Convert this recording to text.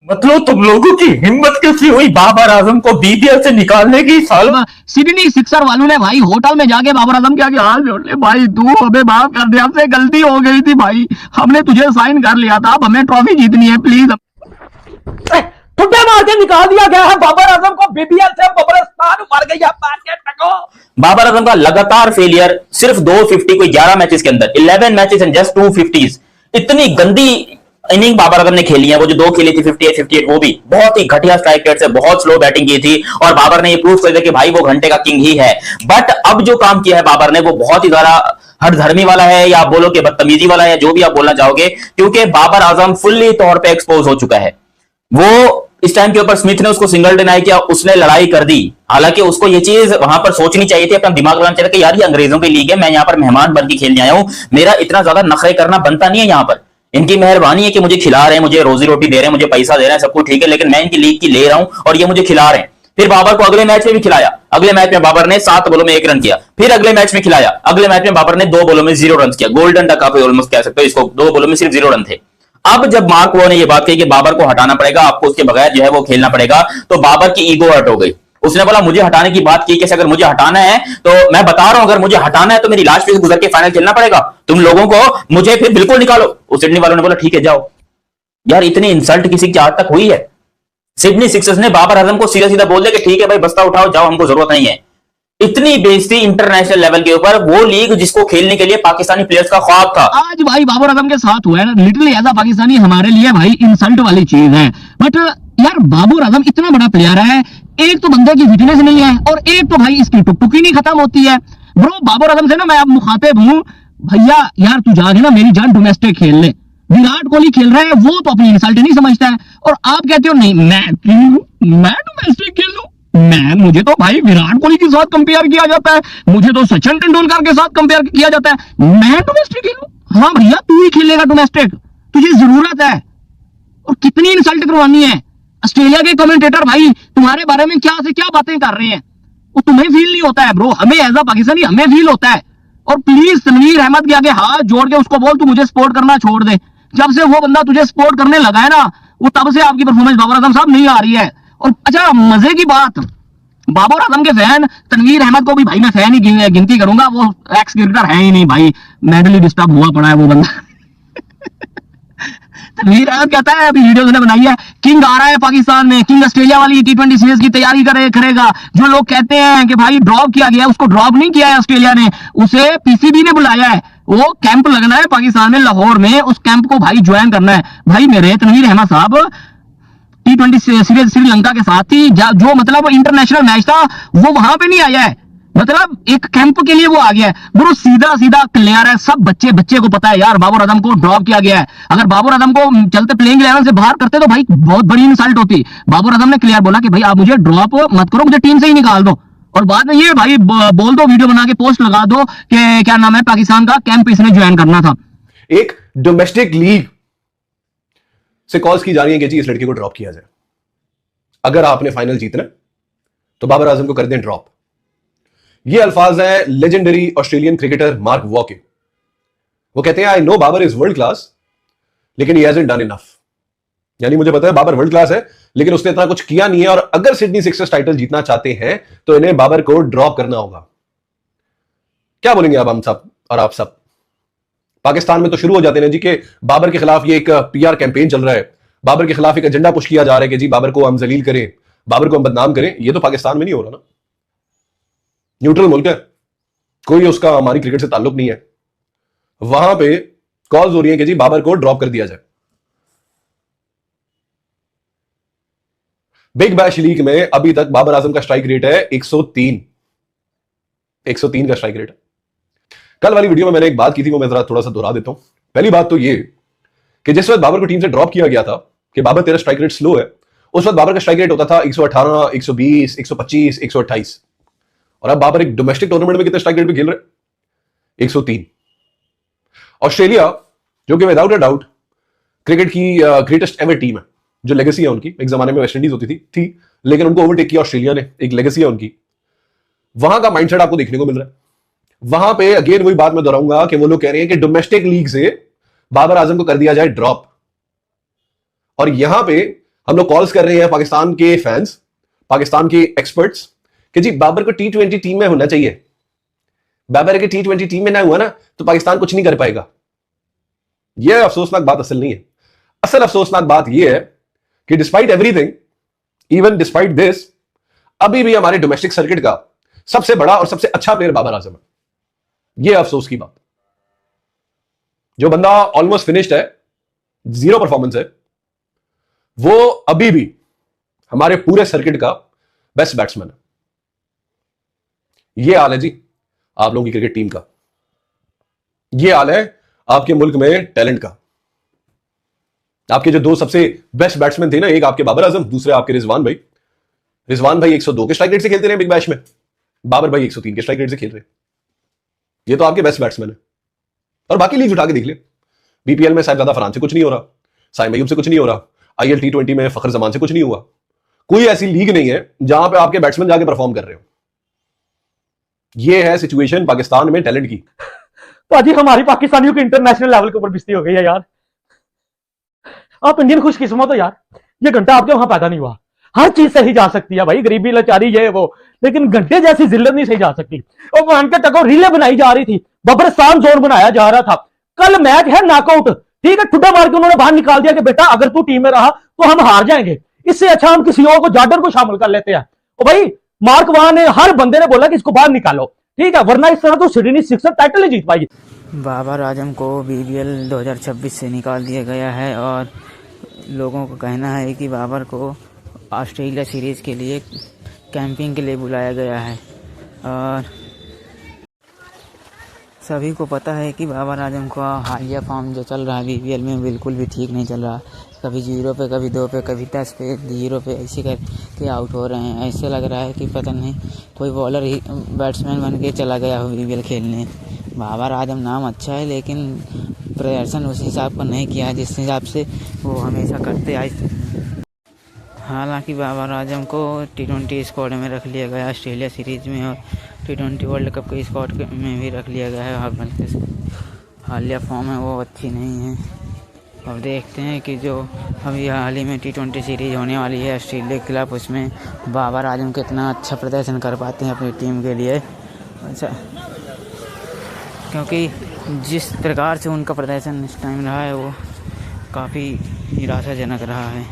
मतलब तुम लोगों की हिम्मत कैसी हुई बाबर आजम को बीबीएल से निकालने की? साल सिडनी सिक्सर वालों ने भाई होटल में जाके बाबर आजम के आगे हाथ जोड़ ले, भाई तू हमें माफ कर दे, हमसे गलती हो गई थी भाई, हमने तुझे साइन कर लिया था, अब हमें ट्रॉफी जीतनी है प्लीज। ठुड्डे मार के निकाल दिया गया है बाबर आजम को बीबीएल से। कब्रिस्तान मर गई है, मार के टको। बाबर आजम का लगातार फेलियर, सिर्फ 250 कोई 11 मैचेस के अंदर, 11 मैचेस एंड जस्ट 250। इतनी गंदी इनिंग बाबर आजम ने खेली है। वो जो 2 खेली थी 58 वो भी बहुत ही घटिया स्ट्राइक रेट से, बहुत स्लो बैटिंग की थी और बाबर ने ये प्रूव कर दिया कि भाई वो घंटे का किंग ही है। बट अब जो काम किया है बाबर ने वो बहुत ही ज्यादा हठधर्मी वाला है, या आप बोलो कि बदतमीजी वाला है, जो भी आप बोलना चाहोगे, क्योंकि बाबर आजम फुल्ली तौर पर एक्सपोज हो चुका है। वो इस टाइम के ऊपर स्मिथ ने उसको सिंगल डिनाई किया, उसने लड़ाई कर दी। हालांकि उसको ये चीज वहां पर सोचनी चाहिए थी, अपना दिमाग लगाना चाहिए कि यार ये अंग्रेजों की लीग है, मैं यहाँ पर मेहमान बन के खेलने आया हूं, मेरा इतना ज्यादा नखरे करना बनता नहीं है। यहाँ पर इनकी मेहरबानी है कि मुझे खिला रहे हैं, मुझे रोजी रोटी दे रहे हैं, मुझे पैसा दे रहे हैं, सब कुछ ठीक है, लेकिन मैं इनकी लीग की ले रहा हूं और ये मुझे खिला रहे हैं। फिर बाबर को अगले मैच में भी खिलाया। अगले मैच में बाबर ने 7 बॉलों में 1 रन किया। फिर अगले मैच में खिलाया। अगले मैच में बाबर ने 2 बॉलों में 0 रन किया। गोल्डन डक आप ऑलमोस्ट कह सकते हो इसको, 2 बॉलों में सिर्फ 0 रन थे। अब जब मार्क वो ने ये बात कही कि बाबर को हटाना पड़ेगा, आपको उसके बगैर जो है वो खेलना पड़ेगा, तो बाबर की ईगो हर्ट हो गई। उसने बोला मुझे हटाने की बात की, कि अगर मुझे हटाना है तो मैं बता रहा हूं, अगर मुझे हटाना है तो मेरी लास्ट पे गुजर के फाइनल खेलना पड़ेगा, तुम लोगों को मुझे फिर बिल्कुल निकालो। उस सिडनी वालों ने बोला ठीक है जाओ। यार इतनी इंसल्ट किसी की आज तक हुई है? सिडनी सिक्सर्स ने बाबर आजम को सीधा सीधा बोल दिया कि ठीक है भाई बस्ता उठाओ जाओ, हमको जरूरत नहीं है। इतनी बेइज्जती इंटरनेशनल लेवल के ऊपर, वो लीग जिसको खेलने के लिए पाकिस्तानी प्लेयर्स का ख्वाब था। आज भाई बाबर आजम के साथ हुआ है ना, लिटरली एज अ पाकिस्तानी हमारे लिए भाई इंसल्ट वाली चीज है। बट यार बाबर आजम इतना बड़ा प्लेयर है, एक तो बंदे की फिटनेस नहीं है और एक तो भाई इसकी टुकटुकी नहीं खत्म होती है। ब्रो बाबर आजम से ना मैं अब मुखातिब हूं, भैया यार तू जाके ना मेरी जान डोमेस्टिक खेल ले। विराट कोहली खेल रहा है, वो तो अपनी इंसल्ट नहीं समझता है, और आप कहते हो नहीं मैं डोमेस्टिक खेल लूं। मुझे तो भाई विराट कोहली के साथ कंपेयर किया जाता है, मुझे तो सचिन तेंदुलकर के साथ कंपेयर किया जाता है, मैं डोमेस्टिक खेलूं? हाँ भैया तू ही खेलेगा डोमेस्टिक, तुझे जरूरत है। और कितनी इंसल्ट करवानी है? ऑस्ट्रेलिया के कमेंटेटर भाई तुम्हारे बारे में क्या से क्या बातें कर रहे हैं, वो तुम्हें फील नहीं होता है ब्रो, हमें एज अ पाकिस्तानी हमें फील होता है। और प्लीज तनवीर अहमद के आगे हाथ जोड़ के उसको बोल तू मुझे सपोर्ट करना छोड़ दे। जब से वो बंदा तुझे सपोर्ट करने लगा है ना, वो तब से आपकी परफॉर्मेंस बाबर आजम साहब नहीं आ रही है। और अच्छा मजे की बात, बाबर आजम के फैन तनवीर अहमद को भी भाई मैं फैन ही गिनती करूंगा, वो एक्स क्रिकेटर है ही नहीं भाई, मेंटली डिस्टर्ब हुआ पड़ा है वो बंदा। तनवीर अहमद कहता है, अभी वीडियो उसने बनाई है, किंग आ रहा है पाकिस्तान में, किंग ऑस्ट्रेलिया वाली T20 सीरीज की तैयारी करेगा। जो लोग कहते हैं कि भाई ड्रॉप किया गया, उसको ड्रॉप नहीं किया है ऑस्ट्रेलिया ने, उसे पीसीबी ने बुलाया है, वो कैंप लगना है पाकिस्तान में लाहौर में, उस कैंप को भाई ज्वाइन करना है। भाई मेरे तनवीर अहमद साहब T20 सीरीज श्रीलंका के साथ थी, जो मतलब इंटरनेशनल मैच था वो वहां पे नहीं आया है, मतलब एक कैंप के लिए वो आ गया है। ब्रो सीधा सीधा क्लियर है, सब बच्चे को पता है यार बाबर आजम को ड्रॉप किया गया है। अगर बाबर आजम को चलते प्लेइंग 11 से बाहर करते तो भाई बहुत बड़ी इंसल्ट होती। बाबर आजम ने क्लियर बोला कि भाई आप मुझे ड्रॉप मत करो, मुझे टीम से ही निकाल दो, और बाद में ये भाई बोल दो, वीडियो बना के पोस्ट लगा दो कि क्या नाम है पाकिस्तान का कैंप इसने ज्वाइन करना था। एक डोमेस्टिक लीग से कॉल्स की जा रही है कि जी इस लड़के को ड्रॉप किया जाए, अगर आपने फाइनल जीतना तो बाबर आजम को कर दें ड्रॉप। ये अल्फाज है legendary Australian cricketer Mark Waugh के। वो कहते हैं I know Babar is world class लेकिन ही हैजंट डन इनफ। यानी मुझे पता है बाबर वर्ल्ड क्लास है लेकिन उसने इतना कुछ किया नहीं है, और अगर सिडनी सिक्सर्स टाइटल जीतना चाहते हैं तो इन्हें बाबर को ड्रॉप करना होगा। क्या बोलेंगे अब हम सब और आप सब? पाकिस्तान में तो शुरू हो जाते हैं जी कि बाबर के खिलाफ ये एक पीआर कैंपेन चल रहा है, बाबर के खिलाफ एक एजेंडा पुश किया जा रहा है कि जी बाबर को हम जलील करें, बाबर को हम बदनाम करें। ये तो पाकिस्तान में नहीं हो रहा ना, न्यूट्रल मुल्क है, कोई उसका हमारी क्रिकेट से ताल्लुक नहीं है। वहां पे कॉल्स हो रही है कि जी बाबर को ड्रॉप कर दिया जाए। बिग बैश लीग में अभी तक बाबर आजम का स्ट्राइक रेट है 103 का स्ट्राइक रेट है। कल वाली वीडियो में मैंने एक बात की थी, वो मैं जरा थोड़ा सा दोहरा देता हूं। पहली बात तो ये कि जिस वक्त बाबर को टीम से ड्रॉप किया गया था कि बाबर तेरा स्ट्राइक रेट स्लो है, उस वक्त बाबर का स्ट्राइक रेट होता था 118, 120, 125, 128, और अब बाबर एक डोमेस्टिक टूर्नामेंट में कितने स्ट्राइक रेट पे खेल रहे? 103। ऑस्ट्रेलिया जो कि विदाउट अ डाउट क्रिकेट की ग्रेटेस्ट एवर टीम है, जो लेगेसी है उनकी, एक जमाने में वेस्ट इंडीज होती थी लेकिन उनको ओवरटेक किया ऑस्ट्रेलिया ने, एक लेगेसी है उनकी। वहां का माइंडसेट आपको देखने को मिल रहा है। वहां पे अगेन वही बात मैं दोहराऊंगा कि वो लोग कह रहे हैं कि डोमेस्टिक लीग से बाबर आजम को कर दिया जाए ड्रॉप, और यहां पे हम लोग कॉल्स कर रहे हैं पाकिस्तान के फैंस, पाकिस्तान के एक्सपर्ट्स कि जी बाबर को T20 टीम में होना चाहिए। बाबर के T20 टीम में ना हुआ ना तो पाकिस्तान कुछ नहीं कर पाएगा। यह अफसोसनाक बात असल नहीं है। असल अफसोसनाक बात यह है कि despite everything, even despite this, अभी भी हमारे डोमेस्टिक सर्किट का सबसे बड़ा और सबसे अच्छा प्लेयर बाबर आजम है। यह अफसोस की बात। जो बंदा ऑलमोस्ट फिनिश्ड है, 0 परफॉर्मेंस है, वो अभी भी हमारे पूरे सर्किट का बेस्ट बैट्समैन है। यह हाल है जी आप लोगों की क्रिकेट टीम का। यह हाल है आपके मुल्क में टैलेंट का। आपके जो 2 सबसे बेस्ट बैट्समैन थे ना, एक आपके बाबर आजम, दूसरे आपके रिजवान भाई। रिजवान भाई 102 के स्ट्राइक रेट से खेलते रहे बिग बैश में, बाबर भाई 103 के स्ट्राइक रेट से खेल रहे। ये तो आपके बेस्ट बैट्समैन है। और बाकी लीग उठा के देख ले, बीपीएल में साहिबजादा फरहान से कुछ नहीं हो रहा, साइम अय्यूब से कुछ नहीं हो रहा, आईएल T20 में फखर जमान से कुछ नहीं हुआ। कोई ऐसी लीग नहीं है जहां पे आपके बैट्समैन जाके परफॉर्म कर रहे हो। यह है सिचुएशन पाकिस्तान में टैलेंट की। पाजी हमारी पाकिस्तानियों की इंटरनेशनल लेवल के ऊपर बिस्ती हो गई है यार। आप इंडियन खुशकिस्मत हो यार, ये घंटा आपके वहां पैदा नहीं हुआ। हर चीज सही जा सकती है भाई, गरीबी लाचारी ये वो, लेकिन घंटे जैसी जिल्लत नहीं सही जा सकती। और वहां के टको रीलें बनाई जा रही थी, बबरस्तान जोन बनाया जा रहा था। कल मैच है नॉकआउट, ठीक है, ठुड्डा मार के उन्होंने बाहर निकाल दिया कि बेटा अगर तू टीम में रहा तो हम हार जाएंगे, इससे अच्छा हम किसी और को, जार्डन को शामिल कर लेते हैं। और भाई मार्क वहां ने, हर बंदे ने बोला कि इसको बाहर निकालो, ठीक है, वरना इस तरह तो सिडनी सिक्सर टाइटल नहीं जीत पाएगी। बाबर आजम को BBL 2026 से निकाल दिया गया है और लोगों का कहना है कि बाबर को ऑस्ट्रेलिया सीरीज़ के लिए कैंपिंग के लिए बुलाया गया है। और सभी को पता है कि बाबर आजम का हालिया फॉर्म जो चल रहा है BBL में बिल्कुल भी ठीक नहीं चल रहा। कभी 0 पे, कभी 2 पे, कभी 10 पे, 0 पे, ऐसे करके आउट हो रहे हैं। ऐसे लग रहा है कि पता नहीं कोई बॉलर ही बैट्समैन बन के चला गया हो BBL खेलने। बाबर आजम नाम अच्छा है लेकिन प्रदर्शन उस हिसाब का नहीं किया जिस हिसाब से वो हमेशा करते आए। हालांकि बाबर आजम को T20 स्क्वाड में रख लिया गया ऑस्ट्रेलिया सीरीज़ में, और T20 वर्ल्ड कप के स्क्वाड में भी रख लिया गया है। हालिया फॉर्म है वो अच्छी नहीं है। अब देखते हैं कि जो अभी हाल ही में T20 सीरीज़ होने वाली है ऑस्ट्रेलिया के खिलाफ, उसमें बाबर आजम कितना अच्छा प्रदर्शन कर पाते हैं अपनी टीम के लिए। अच्छा, क्योंकि जिस प्रकार से उनका प्रदर्शन इस टाइम रहा है वो काफ़ी निराशाजनक रहा है।